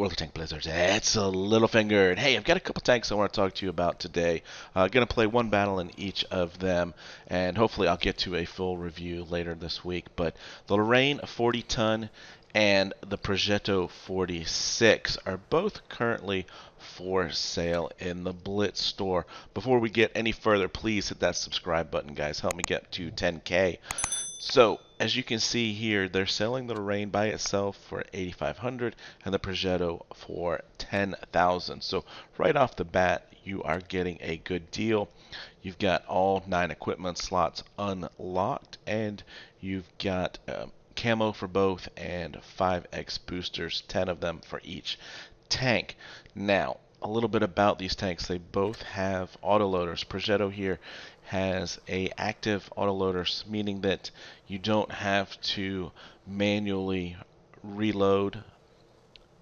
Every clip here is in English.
World of Tank Blizzards. It's a Littlefinger, and hey, I've got a couple tanks I want to talk to you about today. Gonna play one battle in each of them, and hopefully I'll get to a full review later this week. But the Lorraine 40-ton and the Progetto 46 are both currently for sale in the Blitz store. Before we get any further, please hit that subscribe button, guys. Help me get to 10K. So, as you can see here, they're selling the Lorraine by itself for 8,500 and the Progetto for 10,000. So, right off the bat, you are getting a good deal. You've got all 9 equipment slots unlocked, and you've got camo for both and 5x boosters, 10 of them for each tank. Now, a little bit about these tanks. They both have autoloaders. Progetto here has a active autoloader, meaning that you don't have to manually reload.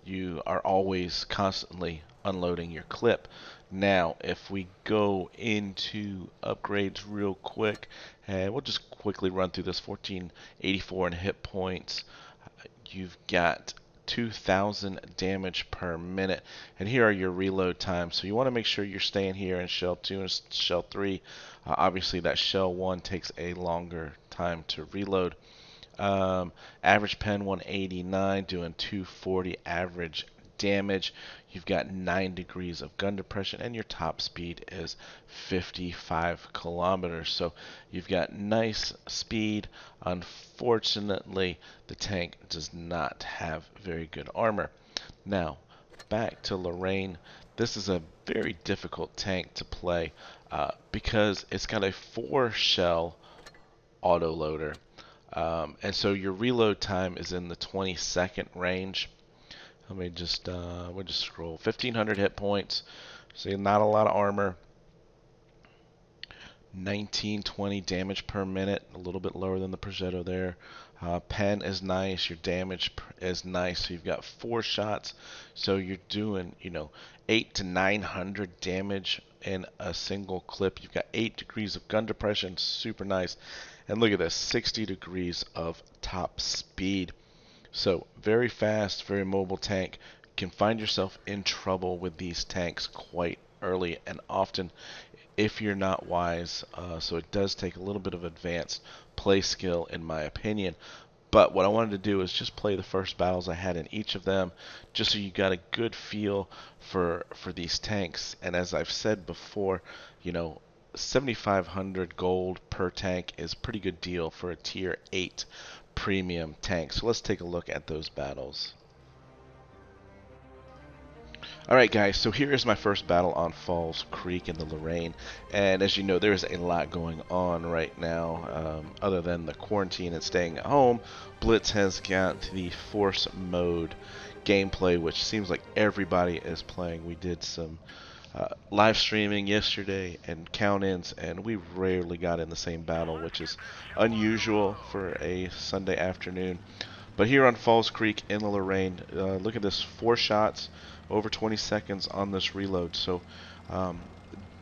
You are always constantly unloading your clip. Now, if we go into upgrades real quick, and we'll just quickly run through this. 1484 in hit points. You've got 2,000 damage per minute, and here are your reload times. So you want to make sure you're staying here in shell 2 and shell 3. Obviously that shell 1 takes a longer time to reload. Average pen 189, doing 240 average damage. You've got 9 degrees of gun depression, and your top speed is 55 kilometers. So you've got nice speed. Unfortunately, the tank does not have very good armor. Now, back to Lorraine. This is a very difficult tank to play because it's got a 4-shell autoloader. And so your reload time is in the 20-second range. Let me just we'll just scroll. 1,500 hit points. See, not a lot of armor. 1920 damage per minute, a little bit lower than the Progetto there. Pen is nice. Your damage is nice. So you've got 4 shots. So you're doing, 8 to 900 damage in a single clip. You've got 8 degrees of gun depression. Super nice. And look at this, 60 degrees of top speed. So very fast, very mobile tank. You can find yourself in trouble with these tanks quite early and often if you're not wise. So it does take a little bit of advanced play skill in my opinion. But what I wanted to do is just play the first battles I had in each of them, just so you got a good feel for these tanks. And as I've said before, 7,500 gold per tank is a pretty good deal for a tier 8 premium tank. So let's take a look at those battles. Alright guys, so here is my first battle on Falls Creek in the Lorraine, and as you know, there's a lot going on right now. Other than the quarantine and staying at home, Blitz has got the Force Mode gameplay, which seems like everybody is playing. We did some live streaming yesterday and count-ins, and we rarely got in the same battle, which is unusual for a Sunday afternoon. But here on Falls Creek in the Lorraine, look at this, 4 shots, over 20 seconds on this reload. So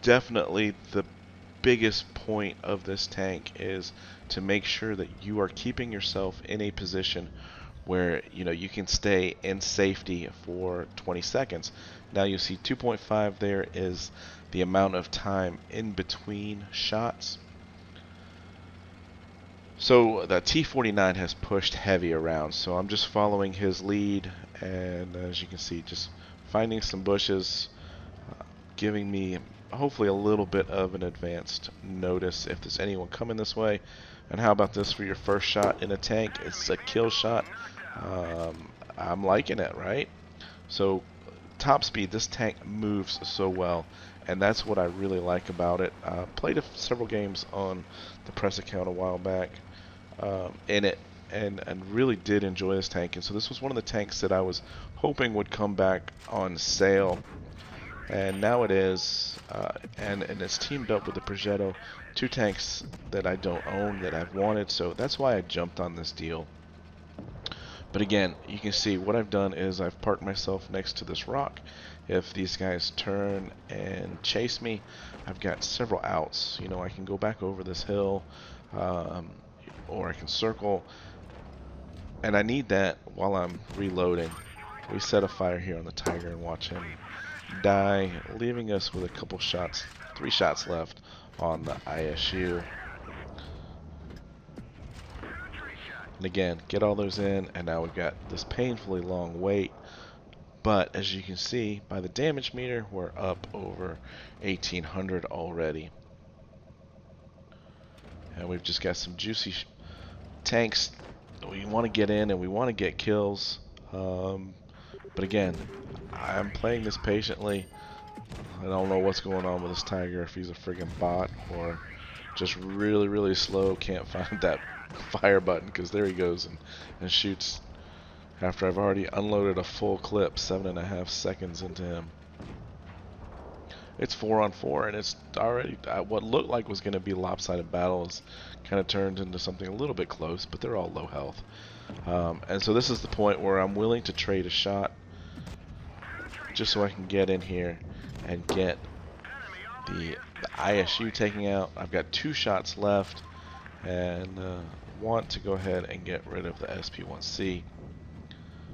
definitely the biggest point of this tank is to make sure that you are keeping yourself in a position where you can stay in safety for 20 seconds. Now you see 2.5 there is the amount of time in between shots. So the T-49 has pushed heavy around, so I'm just following his lead, and as you can see, just finding some bushes, giving me hopefully a little bit of an advanced notice if there's anyone coming this way. And how about this for your first shot in a tank? It's a kill shot. I'm liking it, right? So top speed, this tank moves so well, and that's what I really like about it. Played several games on the press account a while back in it, and really did enjoy this tank. And so this was one of the tanks that I was hoping would come back on sale, and now it is. And it's teamed up with the Progetto, 2 tanks that I don't own that I've wanted, so that's why I jumped on this deal. But again, you can see what I've done is I've parked myself next to this rock. If these guys turn and chase me, I've got several outs. I can go back over this hill, or I can circle, and I need that while I'm reloading. we set a fire here on the Tiger and watch him die, leaving us with a couple shots, 3 shots left on the ISU. And again, get all those in, and now we've got this painfully long wait. But as you can see by the damage meter, we're up over 1800 already. And we've just got some juicy tanks that we want to get in and we want to get kills. But again, I'm playing this patiently. I don't know what's going on with this Tiger, if he's a friggin' bot or just really, really slow, can't find that fire button, because there he goes and shoots after I've already unloaded a full clip 7.5 seconds into him. It's 4-on-4, and it's already what looked like was going to be lopsided battles kind of turned into something a little bit close, but they're all low health. And so this is the point where I'm willing to trade a shot just so I can get in here and get the ISU taking out. I've got 2 shots left and want to go ahead and get rid of the SP1C.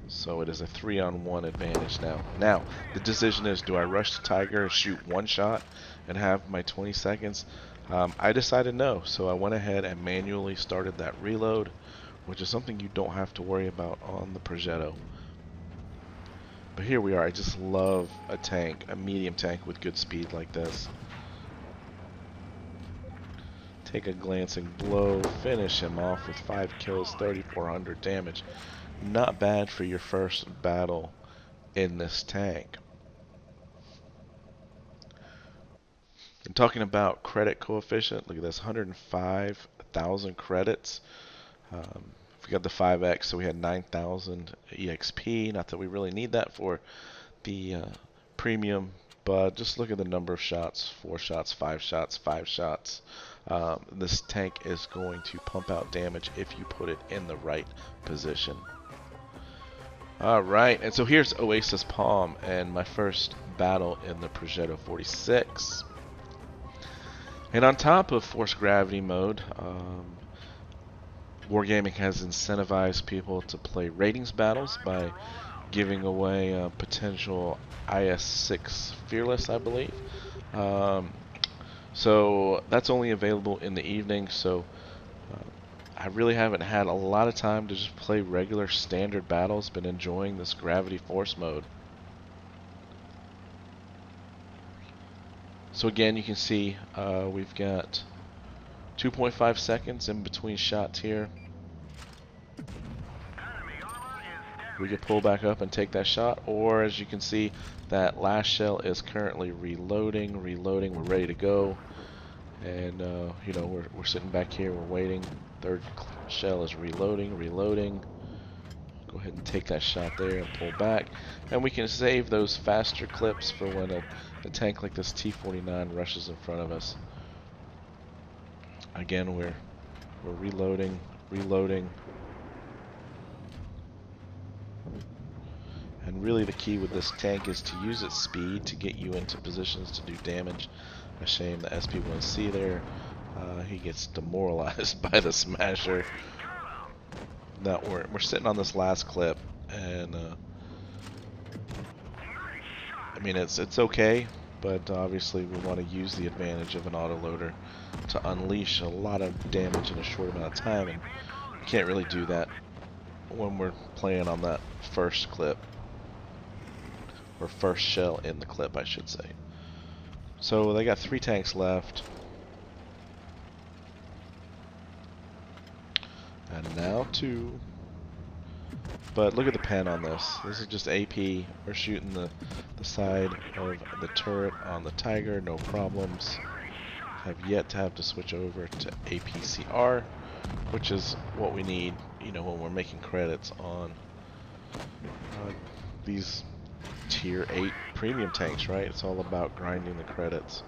So it is a 3-on-1 advantage now. Now, the decision is, do I rush the Tiger and shoot 1 shot and have my 20 seconds? I decided no, so I went ahead and manually started that reload, which is something you don't have to worry about on the Progetto. But here we are. I just love a tank, a medium tank with good speed like this. Take a glancing blow, finish him off with 5 kills, 3,400 damage. Not bad for your first battle in this tank. I'm talking about credit coefficient. Look at this, 105,000 credits. We got the 5x, so we had 9,000 EXP. Not that we really need that for the premium, but just look at the number of shots: 4 shots, 5 shots, 5 shots. This tank is going to pump out damage if you put it in the right position. Alright, and so here's Oasis Palm and my first battle in the Progetto 46. And on top of Forced Gravity mode, Wargaming has incentivized people to play ratings battles by giving away potential IS-6 Fearless, I believe. So that's only available in the evening, so I really haven't had a lot of time to just play regular standard battles. Been enjoying this Gravity Force mode. So again, you can see we've got 2.5 seconds in between shots here. We could pull back up and take that shot, or as you can see, that last shell is currently reloading. We're ready to go. And you know, we're sitting back here, we're waiting. Third shell is reloading. Go ahead and take that shot there and pull back, and we can save those faster clips for when a tank like this T-49 rushes in front of us. Again, we're reloading. And really the key with this tank is to use its speed to get you into positions to do damage. A shame the SP1C there. He gets demoralized by the smasher. Now we're sitting on this last clip, and I mean it's okay, but obviously we want to use the advantage of an autoloader to unleash a lot of damage in a short amount of time, and we can't really do that when we're playing on that first clip, or first shell in the clip, I should say. So they got 3 tanks left. And now 2. But look at the pen on this. This is just AP. We're shooting the side of the turret on the Tiger, no problems. Have yet to have to switch over to APCR, which is what we need, you know, when we're making credits on these tier 8 premium tanks, right? It's all about grinding the credits.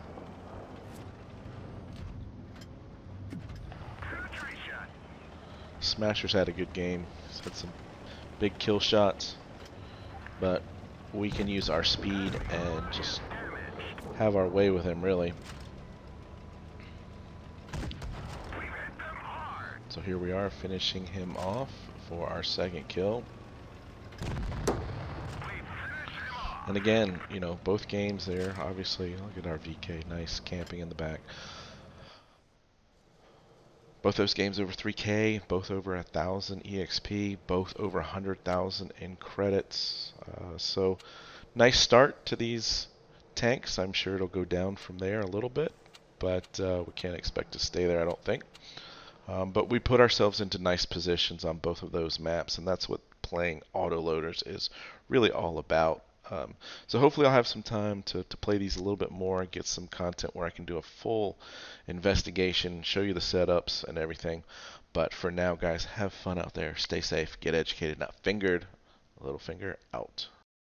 Smasher's had a good game. He's had some big kill shots, but we can use our speed and just have our way with him, really. So here we are, finishing him off for our second kill. And again, both games there, obviously, look at our VK, nice camping in the back. Both those games over 3K, both over 1,000 EXP, both over 100,000 in credits. So nice start to these tanks. I'm sure it'll go down from there a little bit, but we can't expect to stay there, I don't think. But we put ourselves into nice positions on both of those maps, and that's what playing autoloaders is really all about. So hopefully I'll have some time to play these a little bit more, get some content where I can do a full investigation, show you the setups and everything. But for now, guys, have fun out there. Stay safe, get educated, not fingered. Littlefinger out.